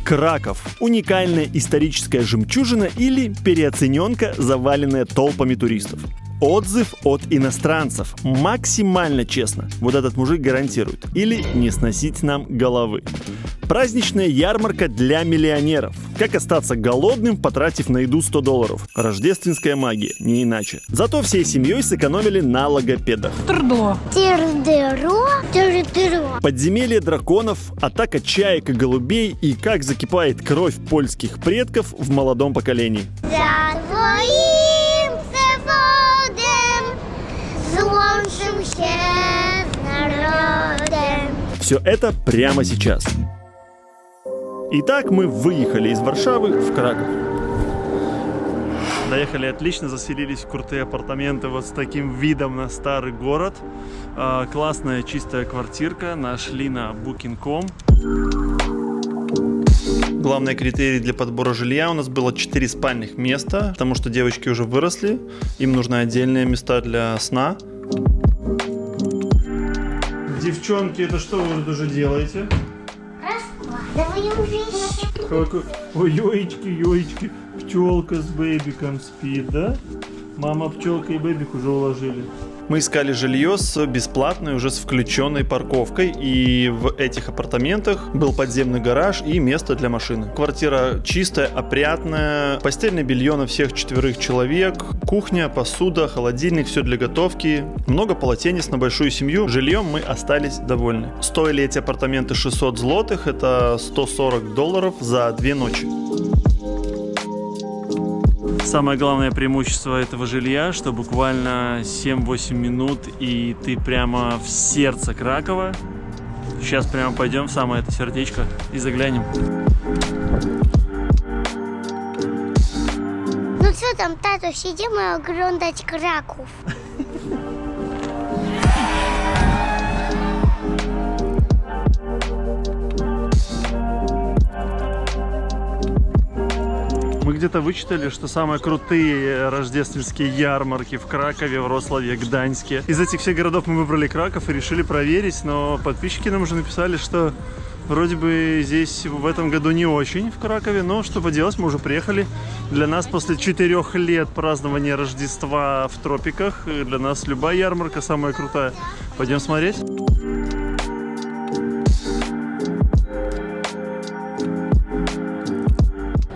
Краков – уникальная историческая жемчужина или переоцененка, заваленная толпами туристов. Отзыв от иностранцев. Максимально честно. Вот этот мужик гарантирует. Или не сносить нам головы. Праздничная ярмарка для миллионеров. Как остаться голодным, потратив на еду $100. Рождественская магия, не иначе. Зато всей семьей сэкономили на логопедах. Подземелье драконов, атака чаек и голубей и как закипает кровь польских предков в молодом поколении. Все это прямо сейчас. Итак, мы выехали из Варшавы в Краков. Доехали отлично, заселились в крутые апартаменты вот с таким видом на старый город. Классная чистая квартирка, нашли на Booking.com. Главный критерий для подбора жилья у нас было 4 спальных места, потому что девочки уже выросли, им нужны отдельные места для сна. Девчонки, это что вы тут уже делаете? Раскладываем вещи. Ой, ёечки, пчелка с бэбиком спит, да? Мама пчелка и бэбик уже уложили. Мы искали жилье с бесплатной, уже с включенной парковкой, и в этих апартаментах был подземный гараж и место для машины. Квартира чистая, опрятная, постельное белье на всех 4 человек, кухня, посуда, холодильник, все для готовки, много полотенец на большую семью. Жильем мы остались довольны. Стоили эти апартаменты 600 злотых, это $140 за 2 ночи. Самое главное преимущество этого жилья, что буквально 7-8 минут и ты прямо в сердце Кракова. Сейчас прямо пойдем в самое это сердечко и заглянем. Ну что там, тату, сидим и оглядать Краков. Мы где-то вычитали, что самые крутые рождественские ярмарки в Кракове, Вроцлаве, Гданьске. Из этих всех городов мы выбрали Краков и решили проверить, но подписчики нам уже написали, что вроде бы здесь в этом году не очень в Кракове, но что поделать, мы уже приехали. Для нас после 4 лет празднования Рождества в тропиках, для нас любая ярмарка самая крутая. Пойдем смотреть.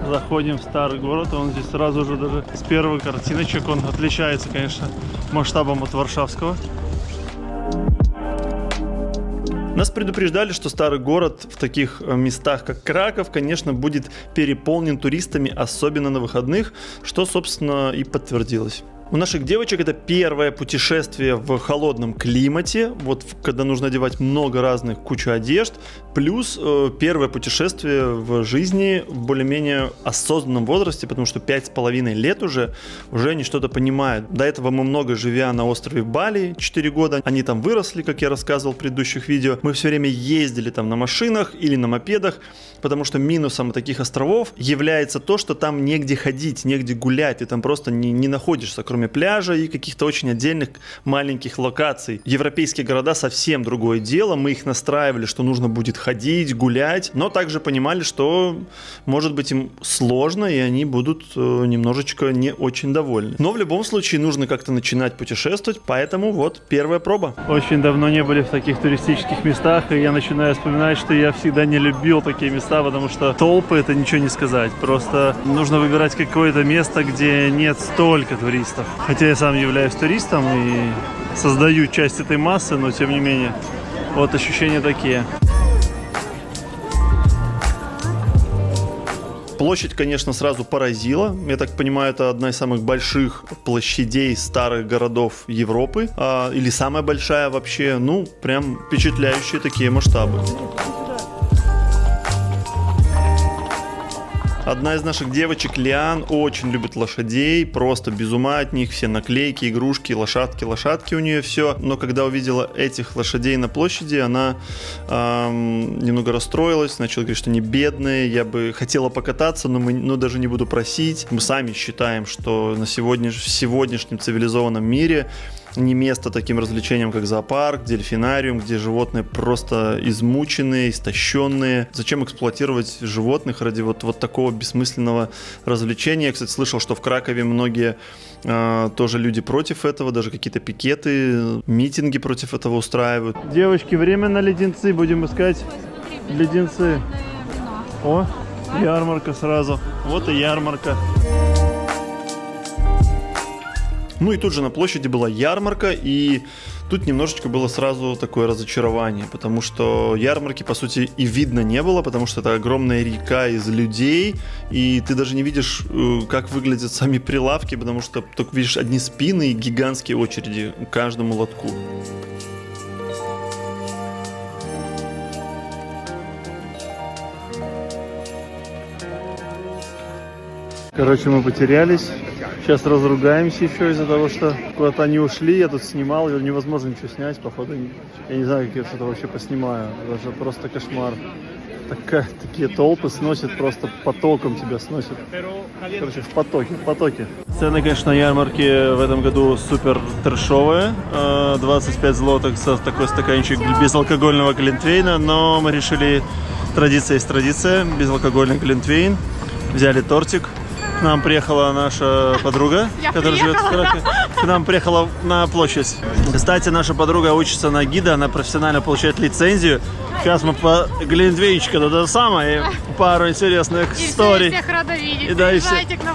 Заходим в старый город, он здесь сразу же даже с первых картиночек, он отличается, конечно, масштабом от варшавского. Нас предупреждали, что старый город в таких местах, как Краков, конечно, будет переполнен туристами, особенно на выходных, что, собственно, и подтвердилось. У наших девочек это первое путешествие в холодном климате, вот когда нужно одевать много разных, кучу одежд, плюс первое путешествие в жизни в более-менее осознанном возрасте, потому что 5,5 лет уже они что-то понимают. До этого мы много живя на острове Бали, 4 года, они там выросли, как я рассказывал в предыдущих видео, мы все время ездили там на машинах или на мопедах, потому что минусом таких островов является то, что там негде ходить, негде гулять, ты там просто не находишься, кроме пляжа и каких-то очень отдельных маленьких локаций. Европейские города совсем другое дело, мы их настраивали, что нужно будет ходить, гулять, но также понимали, что может быть им сложно и они будут немножечко не очень довольны. Но в любом случае нужно как-то начинать путешествовать, поэтому вот первая проба. Очень давно не были в таких туристических местах, и я начинаю вспоминать, что я всегда не любил такие места, потому что толпы — это ничего не сказать. Просто нужно выбирать какое-то место, где нет столько туристов. Хотя я сам являюсь туристом и создаю часть этой массы, но тем не менее, вот ощущения такие. Площадь, конечно, сразу поразила. Я так понимаю, это одна из самых больших площадей старых городов Европы. Или самая большая вообще. Ну, прям впечатляющие такие масштабы. Одна из наших девочек, Лиан, очень любит лошадей, просто без ума от них, все наклейки, игрушки, лошадки у нее все. Но когда увидела этих лошадей на площади, она немного расстроилась, начала говорить, что они бедные, я бы хотела покататься, но даже не буду просить. Мы сами считаем, что в сегодняшнем цивилизованном мире не место таким развлечениям, как зоопарк, дельфинариум, где животные просто измученные, истощенные. Зачем эксплуатировать животных ради вот такого бессмысленного развлечения? Я, кстати, слышал, что в Кракове многие тоже люди против этого, даже какие-то пикеты, митинги против этого устраивают. Девочки, время на леденцы, будем искать леденцы. О, ярмарка сразу. Вот и ярмарка. Ну и тут же на площади была ярмарка, и тут немножечко было сразу такое разочарование, потому что ярмарки, по сути, и видно не было, потому что это огромная река из людей, и ты даже не видишь, как выглядят сами прилавки, потому что только видишь одни спины и гигантские очереди к каждому лотку. Короче, мы потерялись. Сейчас разругаемся еще из-за того, что куда-то они ушли. Я тут снимал, невозможно ничего снять, походу. Я не знаю, как я что-то вообще поснимаю. Это просто кошмар. Такие толпы сносят, просто потоком тебя сносят. Короче, в потоке. Цены, конечно, на ярмарке в этом году супер трэшовые. 25 злотых за такой стаканчик безалкогольного глинтвейна. Но мы решили, традиция есть традиция, безалкогольный глинтвейн. Взяли тортик. К нам приехала наша подруга, которая живет в Кракове. К нам приехала на площадь. Кстати, наша подруга учится на гида, она профессионально получает лицензию. Сейчас мы по глинтвейнчику, это самое, пару интересных историй. Всех рада видеть. И да,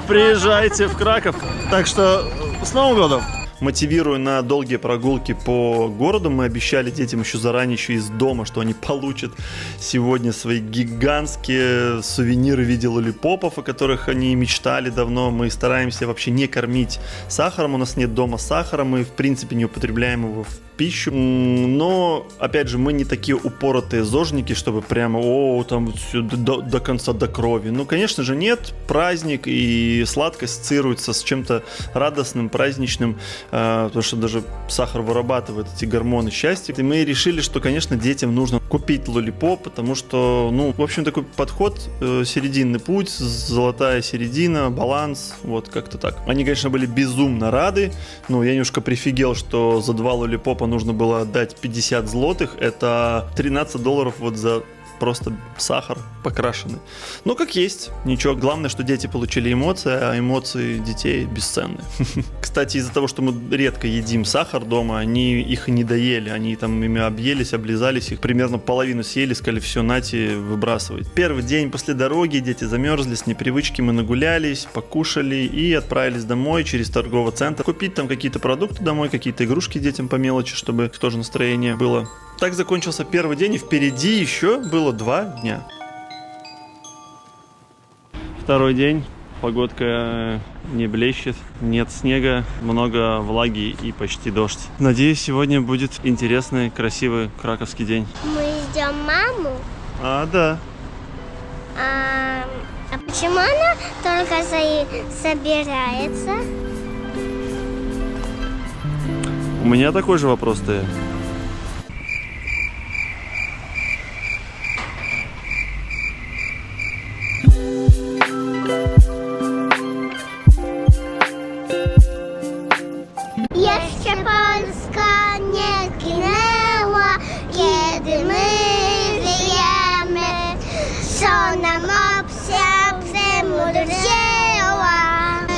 приезжайте в Краков. Так что с Новым годом! Мотивируя на долгие прогулки по городу, мы обещали детям еще заранее, еще из дома, что они получат сегодня свои гигантские сувениры в виде лоллипопов, о которых они мечтали давно. Мы стараемся вообще не кормить сахаром, у нас нет дома сахара, мы в принципе не употребляем его в пищу. Но, опять же, мы не такие упоротые зожники, чтобы прямо, там все до конца, до крови. Ну, конечно же, нет. Праздник и сладкость ассоциируются с чем-то радостным, праздничным, потому что даже сахар вырабатывает эти гормоны счастья. И мы решили, что, конечно, детям нужно купить лоллипоп, потому что, в общем, такой подход, серединный путь, золотая середина, баланс, вот как-то так. Они, конечно, были безумно рады, но я немножко прифигел, что за 2 лоллипопа нужно было отдать 50 злотых, это $13 вот за просто сахар покрашенный. Ну, как есть, ничего. Главное, что дети получили эмоции, а эмоции детей бесценны. Кстати, из-за того, что мы редко едим сахар дома, они их и не доели. Они там ими объелись, облизались, их примерно половину съели, сказали, все, нате, выбрасывать. Первый день после дороги, дети замерзли, с непривычки мы нагулялись, покушали и отправились домой через торговый центр. Купить там какие-то продукты домой, какие-то игрушки детям по мелочи, чтобы тоже настроение было. Так закончился первый день, и впереди еще было 2 дня. Второй день. Погодка не блещет, нет снега, много влаги и почти дождь. Надеюсь, сегодня будет интересный, красивый краковский день. Мы ждем маму. Да. А почему она только собирается? У меня такой же вопрос стоит. Jeszcze Polska nie zginęła, kiedy my żyjemy, co nam opcja przemudrzyła.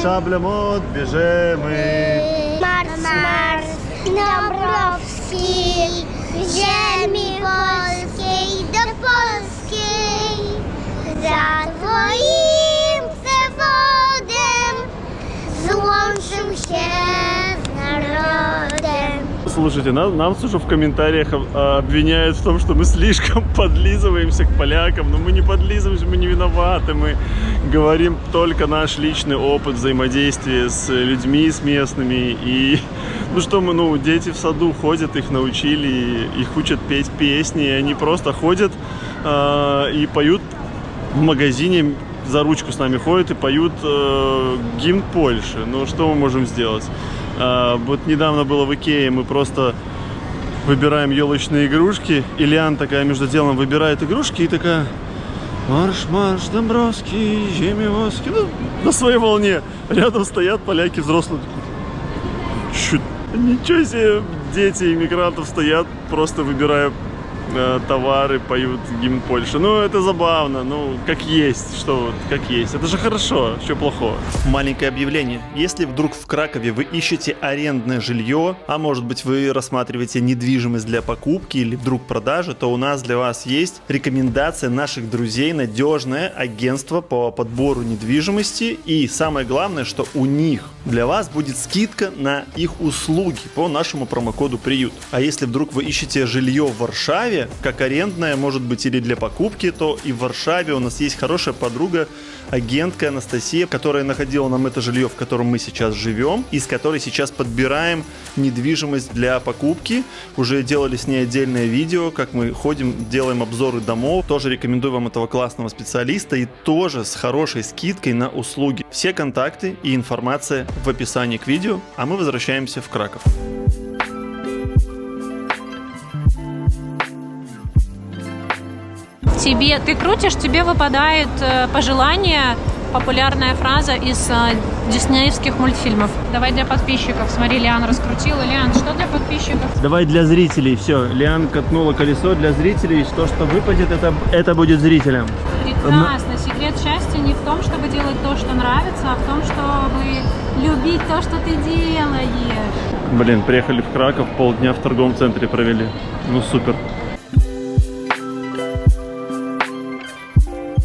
Szablem odbierzemy. Marsz, marsz, Dąbrowski, ziemi polskiej do Polskiej, za twoim przewodem złączył się z narodem. Слушайте, нам уже в комментариях обвиняют в том, что мы слишком подлизываемся к полякам, но мы не подлизываемся, мы не виноваты, мы говорим только наш личный опыт взаимодействия с людьми, с местными, и дети в саду ходят, их научили, их учат петь песни, и они просто ходят и поют в магазине, за ручку с нами ходят и поют гимн Польши. Ну, что мы можем сделать? Вот недавно было в Икее, мы просто выбираем елочные игрушки. Ильян такая между делом выбирает игрушки и такая: марш, марш, Домбровский, Жемиевский. На своей волне. Рядом стоят поляки взрослые. Ничего себе, дети иммигрантов стоят, просто выбирая товары, поют гимн Польши. Ну, это забавно, ну, как есть, что вот, как есть. Это же хорошо, что плохого. Маленькое объявление. Если вдруг в Кракове вы ищете арендное жилье, а может быть вы рассматриваете недвижимость для покупки или вдруг продажи, то у нас для вас есть рекомендация наших друзей, надежное агентство по подбору недвижимости. И самое главное, что у них для вас будет скидка на их услуги по нашему промокоду «Приют». А если вдруг вы ищете жилье в Варшаве, как арендная, может быть, или для покупки, то и в Варшаве у нас есть хорошая подруга, агентка Анастасия, которая находила нам это жилье, в котором мы сейчас живем, и с которой сейчас подбираем недвижимость для покупки. Уже делали с ней отдельное видео, как мы ходим, делаем обзоры домов. Тоже рекомендую вам этого классного специалиста и тоже с хорошей скидкой на услуги. Все контакты и информация в описании к видео, а мы возвращаемся в Краков. Ты крутишь, тебе выпадает пожелание, популярная фраза из диснеевских мультфильмов. Давай для подписчиков. Смотри, Лиан раскрутила. Лиан, что для подписчиков? Давай для зрителей. Все, Лиан катнула колесо для зрителей. То, что выпадет, это будет зрителям. Прекрасно. Секрет счастья не в том, чтобы делать то, что нравится, а в том, чтобы любить то, что ты делаешь. Блин, приехали в Краков, полдня в торговом центре провели. Ну, супер.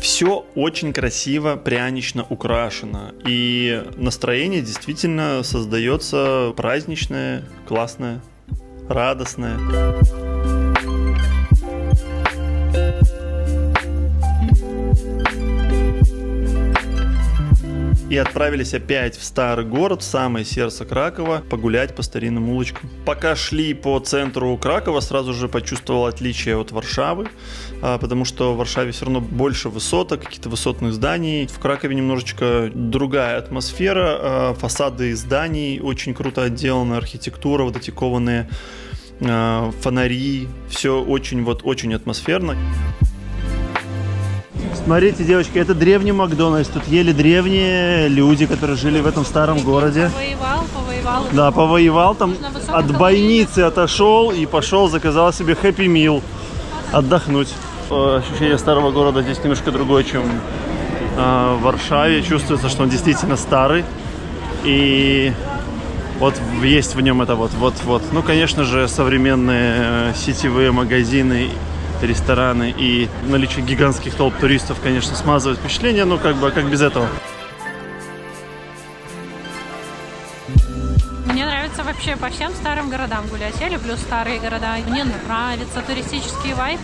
Все очень красиво, прянично украшено. И настроение действительно создается праздничное, классное, радостное. И отправились опять в старый город, в самое сердце Кракова, погулять по старинным улочкам. Пока шли по центру Кракова, сразу же почувствовал отличие от Варшавы, потому что в Варшаве все равно больше высоток, каких-то высотных зданий. В Кракове немножечко другая атмосфера, фасады зданий очень круто отделаны, архитектура, вот эти кованые фонари, все очень атмосферно. Смотрите, девочки, это древний Макдональдс. Тут ели древние люди, которые жили в этом старом городе. Повоевал. Да, повоевал там, от бойницы отошел и пошел, заказал себе Happy Meal отдохнуть. Ощущение старого города здесь немножко другое, чем в Варшаве. Чувствуется, что он действительно старый. И вот есть в нем это вот. Ну, конечно же, современные сетевые магазины, рестораны и наличие гигантских толп туристов, конечно, смазывает впечатление, но как без этого. Мне нравится вообще по всем старым городам гулять. Я люблю старые города. Мне нравится туристический вайб,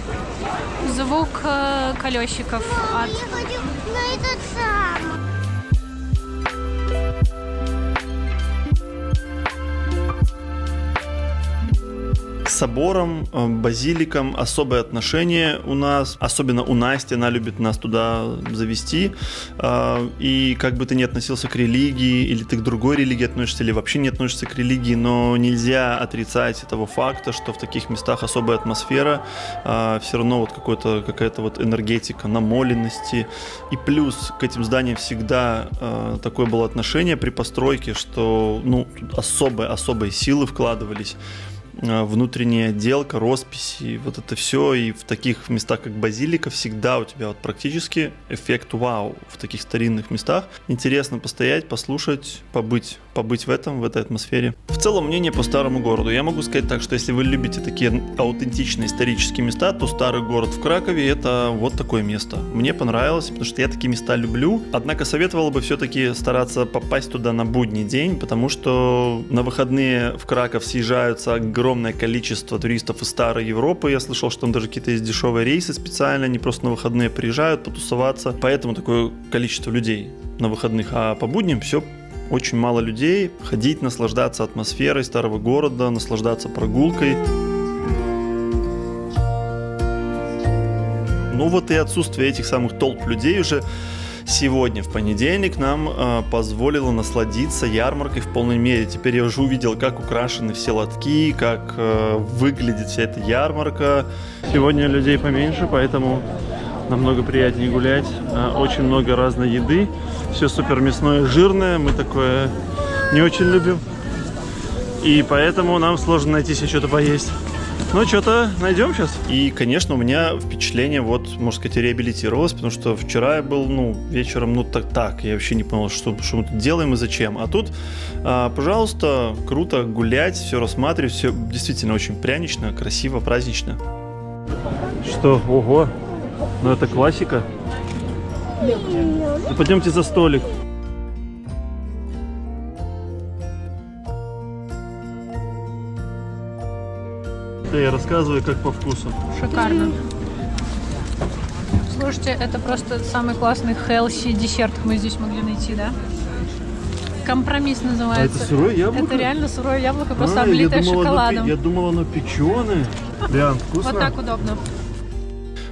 звук колесиков. Я хочу на этот самый. К соборам, базиликам особое отношение у нас, особенно у Насти, она любит нас туда завести. И как бы ты ни относился к религии, или ты к другой религии относишься, или вообще не относишься к религии, но нельзя отрицать того факта, что в таких местах особая атмосфера, все равно вот какая-то вот энергетика намоленности. И плюс к этим зданиям всегда такое было отношение при постройке, что тут особые силы вкладывались. Внутренняя отделка, росписи, вот это все. И в таких местах, как базилика, всегда у тебя вот практически эффект вау. В таких старинных местах интересно постоять, послушать, побыть в этой атмосфере. В целом, мнение по старому городу. Я могу сказать так, что если вы любите такие аутентичные исторические места, то старый город в Кракове — это вот такое место. Мне понравилось, потому что я такие места люблю. Однако советовал бы все-таки стараться попасть туда на будний день, потому что на выходные в Краков съезжаются огромное количество туристов из старой Европы. Я слышал, что там даже какие-то есть дешевые рейсы специально, они просто на выходные приезжают потусоваться. Поэтому такое количество людей на выходных. А по будням все очень мало людей. Ходить, наслаждаться атмосферой старого города, наслаждаться прогулкой. Ну вот и отсутствие этих самых толп людей уже сегодня, в понедельник, нам позволило насладиться ярмаркой в полной мере. Теперь я уже увидел, как украшены все лотки, как выглядит вся эта ярмарка. Сегодня людей поменьше, поэтому намного приятнее гулять. Очень много разной еды. Все супер мясное, жирное. Мы такое не очень любим. И поэтому нам сложно найти себе что-то поесть. Ну, что-то найдем сейчас. И, конечно, у меня впечатление, вот, можно сказать, реабилитировалось, потому что вчера я был, вечером, так. Я вообще не понял, что мы тут делаем и зачем. А тут, пожалуйста, круто гулять, все рассматривать, все действительно очень прянично, красиво, празднично. Что? Ого! Ну, это классика. Ну, пойдемте за столик. Я рассказываю, как по вкусу. Шикарно. Слушайте, это просто самый классный healthy десерт мы здесь могли найти, да? Компромисс называется. А это сырое яблоко? Это реально сырое яблоко, просто облитое шоколадом. Я думал, оно печеное. Диан, вкусно? Вот так удобно.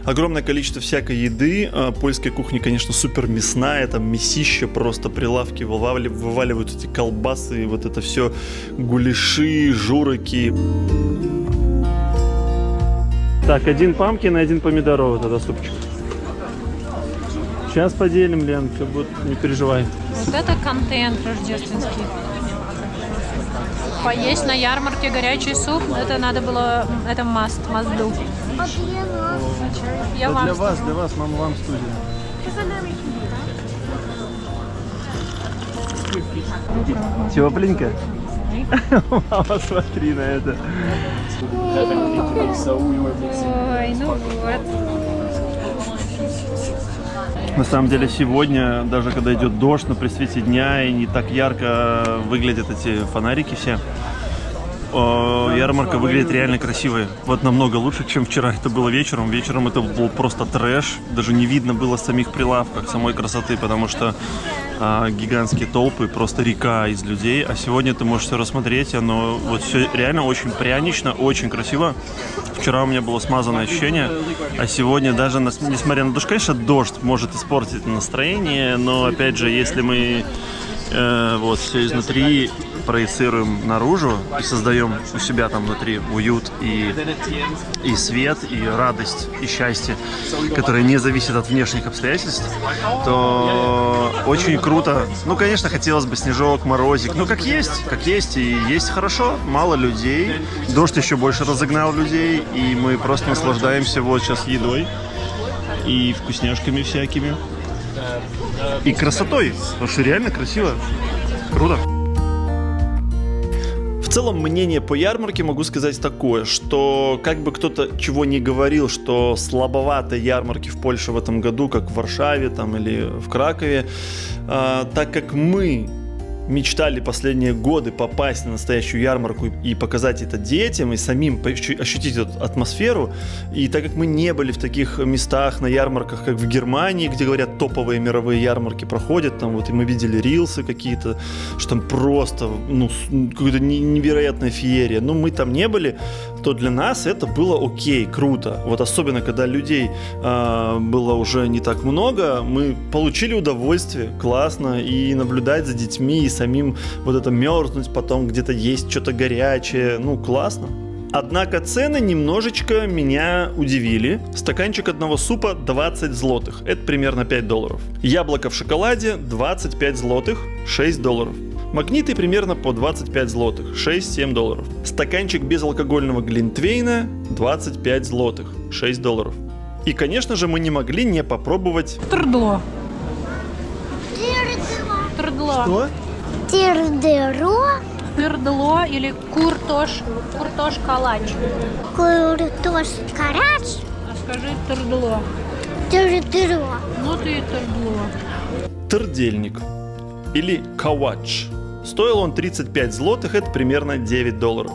Огромное количество всякой еды. Польская кухня, конечно, супер мясная. Там мясище, просто прилавки вываливают эти колбасы, вот это все, гуляши, журоки. Так, 1 памкин и 1 помидоровый тогда супчик. Сейчас поделим, Ленка, не переживай. Вот это контент рождественский. Поесть на ярмарке горячий суп, это надо было, это must do. Я вам. Для вас, мама, вам студия. Тепленько? Мама, смотри на это. Ой, ну вот. На самом деле сегодня, даже когда идет дождь, при свете дня и не так ярко выглядят эти фонарики все, ярмарка выглядит реально красивой. Вот намного лучше, чем вчера это было вечером. Вечером это был просто трэш. Даже не видно было самих прилавков, самой красоты, потому что гигантские толпы, просто река из людей. А сегодня ты можешь все рассмотреть. Оно вот все реально очень прянично, очень красиво. Вчера у меня было смазанное ощущение, а сегодня даже, несмотря на дождь, конечно, дождь может испортить настроение, но опять же, если мы вот все изнутри проецируем наружу и создаем у себя там внутри уют и свет, и радость, и счастье, которое не зависит от внешних обстоятельств, то очень круто. Ну, конечно, хотелось бы снежок, морозик, ну, как есть, и есть хорошо, мало людей, дождь еще больше разогнал людей, и мы просто наслаждаемся вот сейчас едой и вкусняшками всякими, и красотой, потому что реально красиво, круто. В целом, мнение по ярмарке могу сказать такое, что как бы кто-то чего не говорил, что слабовато ярмарки в Польше в этом году, как в Варшаве там, или в Кракове, так как мы мечтали последние годы попасть на настоящую ярмарку и показать это детям, и самим ощутить эту атмосферу. И так как мы не были в таких местах на ярмарках, как в Германии, где, говорят, топовые мировые ярмарки проходят, там вот и мы видели рилсы какие-то, что там просто, какая-то невероятная феерия. Но мы там не были, то для нас это было окей, круто. Вот особенно, когда людей было уже не так много, мы получили удовольствие, классно, и наблюдать за детьми, и самим вот это мерзнуть, потом где-то есть что-то горячее, классно. Однако цены немножечко меня удивили. Стаканчик одного супа 20 злотых, это примерно $5. Яблоко в шоколаде 25 злотых, $6. Магниты примерно по 25 злотых, $6-7. Стаканчик безалкогольного глинтвейна 25 злотых, $6. И, конечно же, мы не могли не попробовать... Трдло. Трдло. Тирдеро. Трдло или куртош калач. Куртош карач. А скажи трдло. Тирдеро. Ну ты и трдло. Трдельник или кавач. Стоил он 35 злотых, это примерно $9.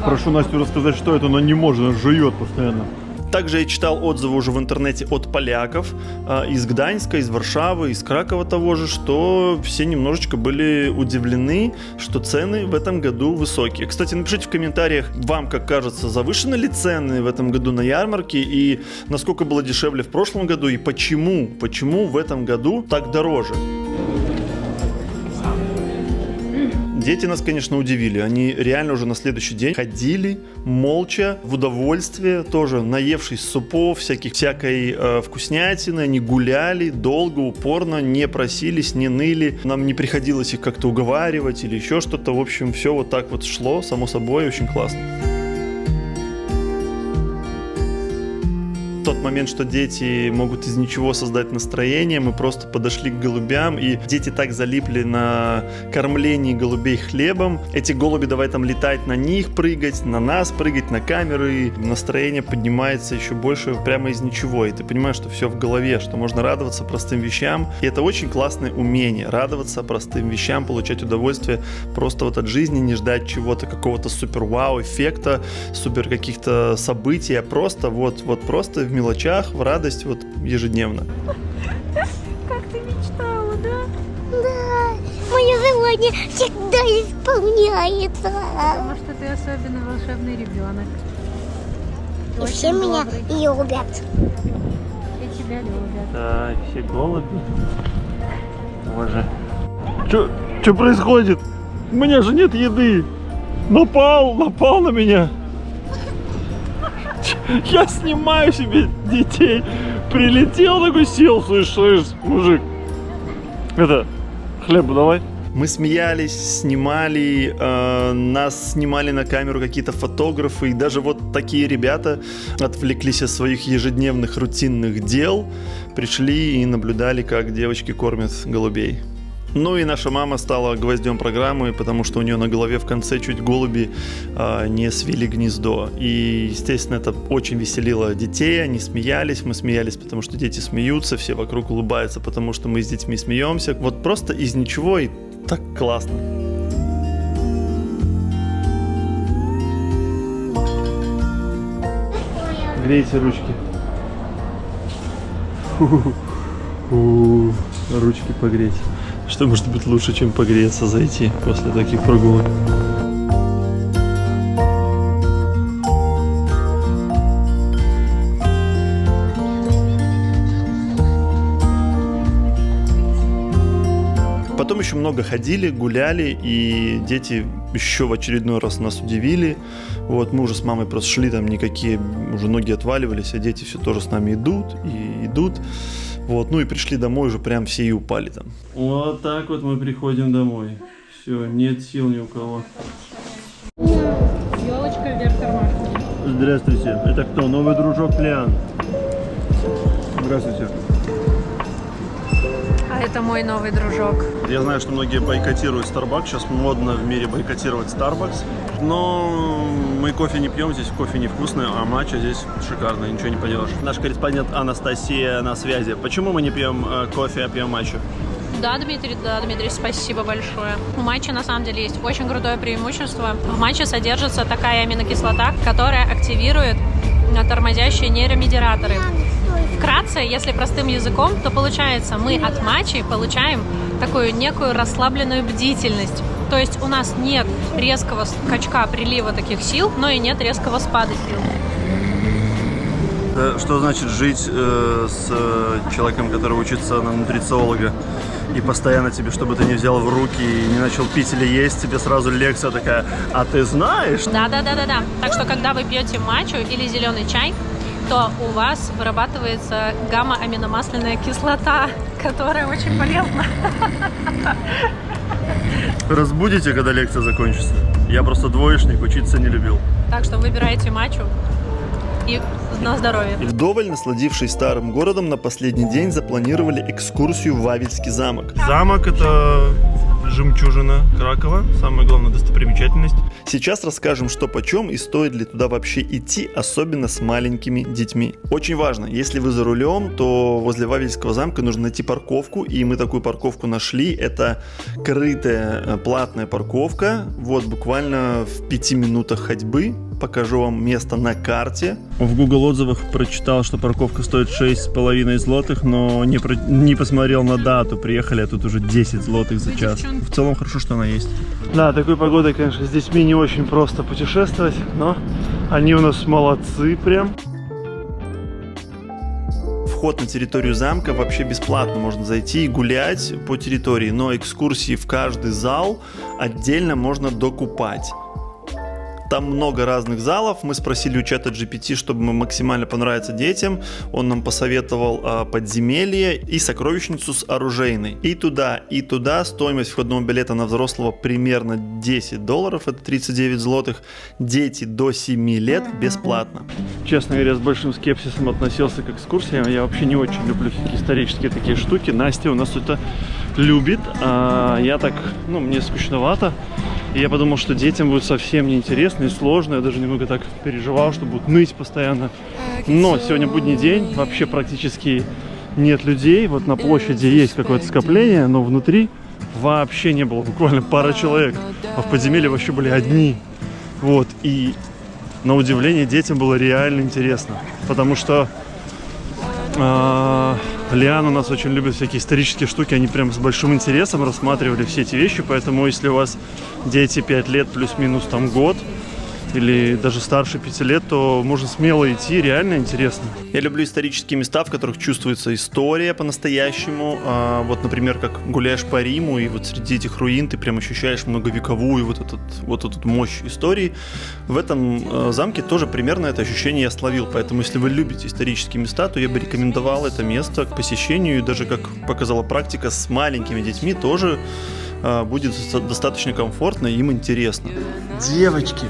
Прошу Настю рассказать, что это, но не может, она жует постоянно. Также я читал отзывы уже в интернете от поляков из Гданьска, из Варшавы, из Кракова того же, что все немножечко были удивлены, что цены в этом году высокие. Кстати, напишите в комментариях, вам как кажется, завышены ли цены в этом году на ярмарке и насколько было дешевле в прошлом году и почему в этом году так дороже. Дети нас, конечно, удивили. Они реально уже на следующий день ходили молча, в удовольствие, тоже наевшись супов, всякой вкуснятины. Они гуляли долго, упорно, не просились, не ныли. Нам не приходилось их как-то уговаривать или еще что-то. В общем, все вот так вот шло, само собой, очень классно. Тот момент, что дети могут из ничего создать настроение, мы просто подошли к голубям, и дети так залипли на кормлении голубей хлебом. Эти голуби давай там летать на них, прыгать, на нас прыгать, на камеры, и настроение поднимается еще больше прямо из ничего, и ты понимаешь, что все в голове, что можно радоваться простым вещам, и это очень классное умение, радоваться простым вещам, получать удовольствие просто вот от жизни, не ждать чего-то, какого-то супер-вау эффекта, супер каких-то событий, а просто просто в мелочах, в радость вот ежедневно. Как ты мечтала, да? Да, мое желание всегда исполняется. Потому что ты особенно волшебный ребенок. И все меня любят. И тебя любят. Да, все голуби. Боже. Что происходит? У меня же нет еды. Напал на меня. Я снимаю себе детей. Прилетел, такой сел, слышь, мужик. Это, хлебу давай. Мы смеялись, снимали, нас снимали на камеру какие-то фотографы, и даже вот такие ребята отвлеклись от своих ежедневных рутинных дел, пришли и наблюдали, как девочки кормят голубей. Ну и наша мама стала гвоздем программы, потому что у нее на голове в конце чуть голуби не свили гнездо. И, естественно, это очень веселило детей, они смеялись, мы смеялись, потому что дети смеются, все вокруг улыбаются, потому что мы с детьми смеемся. Вот просто из ничего, и так классно. Грейте ручки. Ручки погреть. Что может быть лучше, чем погреться, зайти после таких прогулок? Потом еще много ходили, гуляли, и дети еще в очередной раз нас удивили. Вот, мы уже с мамой просто шли, там никакие, уже ноги отваливались, а дети все тоже с нами идут и идут. Вот, ну и пришли домой, уже прям все и упали там. Вот так вот мы приходим домой. Все, нет сил ни у кого. Елочка вверх тормашки. Здравствуйте. Это кто? Новый дружок Лиан. Здравствуйте. А это мой новый дружок. Я знаю, что многие бойкотируют Starbucks. Сейчас модно в мире бойкотировать Starbucks. Но мы кофе не пьем, здесь кофе невкусный, а матча здесь шикарно, ничего не поделаешь. Наш корреспондент Анастасия на связи. Почему мы не пьем кофе, а пьем матчу? Да, Дмитрий, спасибо большое. У матча на самом деле есть очень крутое преимущество. В матче содержится такая аминокислота, которая активирует тормозящие нейромедиаторы. Вкратце, если простым языком, то получается, мы от матчи получаем такую некую расслабленную бдительность. То есть у нас нет резкого скачка, прилива таких сил, но и нет резкого спада сил. Что значит жить с человеком, который учится на нутрициолога, и постоянно тебе, чтобы ты не взял в руки и не начал пить или есть, тебе сразу лекция такая, а ты знаешь? Да. Так что, когда вы пьете матчу или зеленый чай, то у вас вырабатывается гамма-аминомасляная кислота, которая очень полезна. Разбудите, когда лекция закончится. Я просто двоечник, учиться не любил. Так что выбирайте матчу и на здоровье. Вдоволь насладившись старым городом, на последний день запланировали экскурсию в Вавельский замок. Замок — это жемчужина Кракова, самая главная достопримечательность. Сейчас расскажем, что почем и стоит ли туда вообще идти, особенно с маленькими детьми. Очень важно, если вы за рулем, то возле Вавельского замка нужно найти парковку, и мы такую парковку нашли. Это крытая платная парковка, вот буквально в 5 минутах ходьбы. Покажу вам место на карте. В Google отзывах прочитал, что парковка стоит 6,5 злотых, но не посмотрел на дату. Приехали, а тут уже 10 злотых за час. В целом хорошо, что она есть. Да, такой погодой, конечно, с детьми не очень просто путешествовать, но они у нас молодцы прям. вход на территорию замка вообще бесплатно. Можно зайти и гулять по территории, но экскурсии в каждый зал отдельно можно докупать. Там много разных залов. Мы спросили у чата GPT, чтобы максимально понравиться детям. Он нам посоветовал подземелье и сокровищницу с оружейной. И туда стоимость входного билета на взрослого примерно $10. Это 39 злотых. Дети до 7 лет бесплатно. Честно говоря, с большим скепсисом относился к экскурсиям. Я вообще не очень люблю всякие исторические такие штуки. Настя у нас это любит. А я так, мне скучновато. И я подумал, что детям будет совсем неинтересно и сложно. Я даже немного так переживал, что будут ныть постоянно. Но сегодня будний день, вообще практически нет людей. Вот на площади есть какое-то скопление, но внутри вообще не было. Буквально пара человек. А в подземелье вообще были одни. Вот. И на удивление детям было реально интересно. Потому что Лиан у нас очень любит всякие исторические штуки. Они прям с большим интересом рассматривали все эти вещи. Поэтому если у вас дети 5 лет плюс-минус там год, или даже старше 5 лет, то можно смело идти, реально интересно. Я люблю исторические места, в которых чувствуется история по-настоящему. Вот, например, как гуляешь по Риму, и вот среди этих руин ты прям ощущаешь многовековую вот эту мощь истории. В этом замке тоже примерно это ощущение я словил. Поэтому, если вы любите исторические места, то я бы рекомендовал это место к посещению. И даже, как показала практика, с маленькими детьми тоже будет достаточно комфортно и им интересно. Девочки!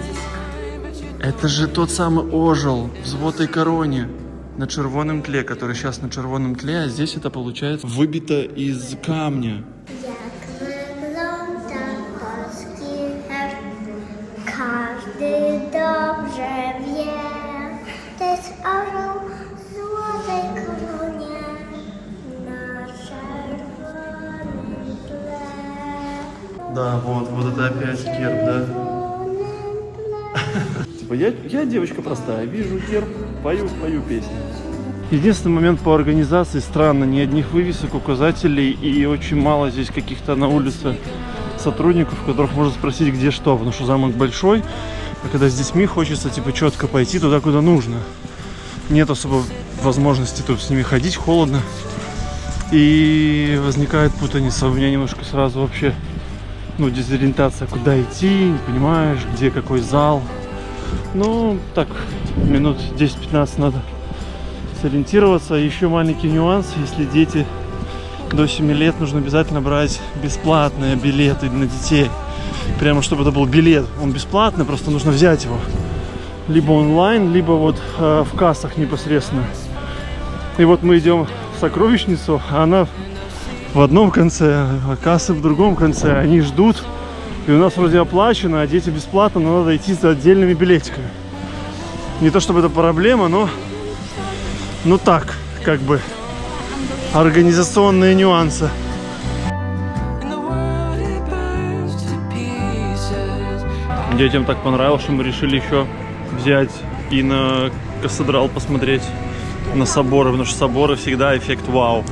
Это же тот самый ожил в золотой короне на червоном тле, который сейчас на червоном тле, а здесь это получается выбито из камня. Каждый dobrze wie, to jest orzeł w złotej koronie na czerwonym tle. Да, вот это опять герб, да? Я девочка простая, вижу герб, пою песню. Единственный момент по организации странно, ни одних вывесок, указателей и очень мало здесь каких-то на улице сотрудников, которых можно спросить, где что, потому что замок большой, а когда с детьми хочется четко пойти туда, куда нужно. Нет особо возможности тут с ними ходить, холодно, и возникает путаница. У меня немножко сразу вообще дезориентация, куда идти, не понимаешь, где какой зал. Так, минут 10-15 надо сориентироваться. Еще маленький нюанс: если дети до 7 лет, нужно обязательно брать бесплатные билеты для детей. Прямо чтобы это был билет, он бесплатный, просто нужно взять его либо онлайн, либо вот в кассах непосредственно. И вот мы идем в сокровищницу, а она в одном конце, а кассы в другом конце. Они ждут, и у нас вроде оплачено, а дети бесплатно, но надо идти за отдельными билетиками. Не то чтобы это проблема, но так, как бы организационные нюансы. Детям так понравилось, что мы решили еще взять и на кафедрал посмотреть, на соборы, потому что соборы всегда эффект вау.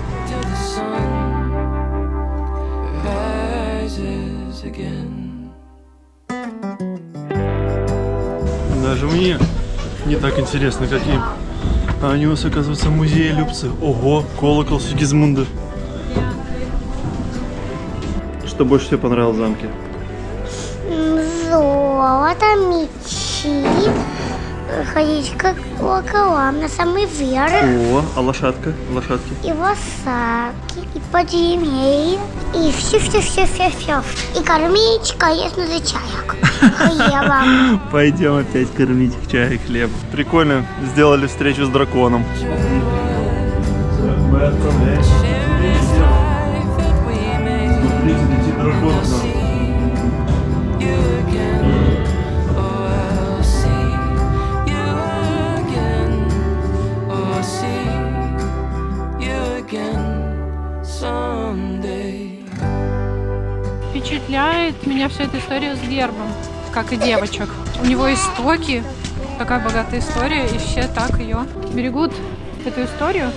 Даже мне не так интересно, как им. А они у нас, оказывается, в музее Любцы. Ого, колокол Сигизмунда. Что больше всего понравилось в замке? Золото, мечи, ходить как колоколам на самый верх. О, а лошадки? И лосаки, и подземелья, и все. И кормить, конечно же, чаек хлебом. Пойдем опять кормить чай и хлеб. Прикольно, сделали встречу с драконом. Мы отправляемся. Смотрите, летит дракон к нам. Впечатляет меня вся эта история с гербом, как и девочек. У него истоки, такая богатая история, и все так ее берегут, эту историю,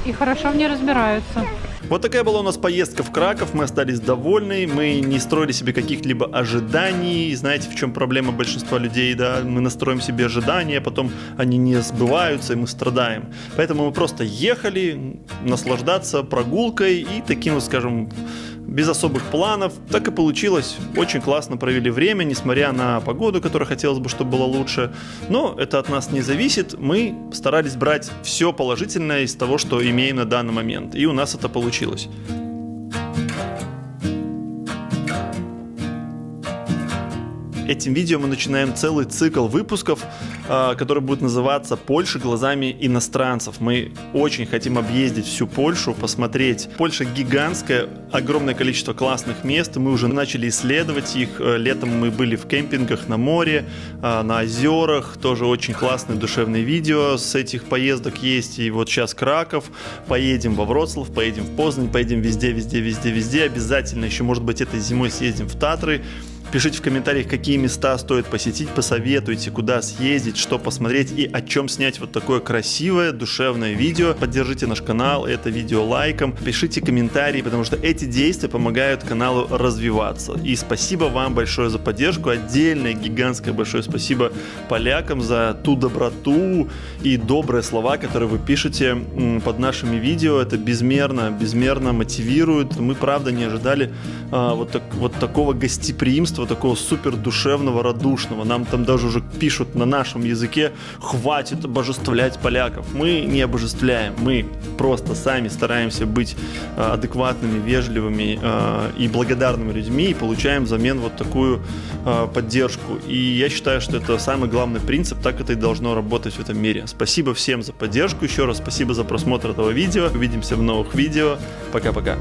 и хорошо в ней разбираются. Вот такая была у нас поездка в Краков, мы остались довольны, мы не строили себе каких-либо ожиданий, знаете, в чем проблема большинства людей, да, мы настроим себе ожидания, потом они не сбываются, и мы страдаем. Поэтому мы просто ехали наслаждаться прогулкой и таким, вот, скажем, без особых планов. Так и получилось. Очень классно провели время, несмотря на погоду, которая хотелось бы, чтобы было лучше. Но это от нас не зависит. Мы старались брать все положительное из того, что имеем на данный момент. И у нас это получилось. Этим видео мы начинаем целый цикл выпусков, который будет называться «Польша глазами иностранцев». Мы очень хотим объездить всю Польшу, посмотреть. Польша гигантская, огромное количество классных мест. Мы уже начали исследовать их. Летом мы были в кемпингах на море, на озерах. Тоже очень классные душевные видео с этих поездок есть. И вот сейчас Краков. Поедем во Вроцлав, поедем в Познань, поедем везде. Обязательно еще, может быть, этой зимой съездим в Татры. Пишите в комментариях, какие места стоит посетить, посоветуйте, куда съездить, что посмотреть и о чем снять вот такое красивое, душевное видео. Поддержите наш канал, это видео лайком, пишите комментарии, потому что эти действия помогают каналу развиваться. И спасибо вам большое за поддержку, отдельное гигантское большое спасибо полякам за ту доброту и добрые слова, которые вы пишете под нашими видео. Это безмерно мотивирует. Мы, правда, не ожидали вот такого гостеприимства, такого супер душевного, радушного. Нам там даже уже пишут на нашем языке: хватит обожествлять поляков. Мы не обожествляем, мы просто сами стараемся быть адекватными, вежливыми и благодарными людьми и получаем взамен вот такую поддержку. И я считаю, что это самый главный принцип, так это и должно работать в этом мире. Спасибо всем за поддержку, еще раз спасибо за просмотр этого видео. Увидимся в новых видео. Пока-пока.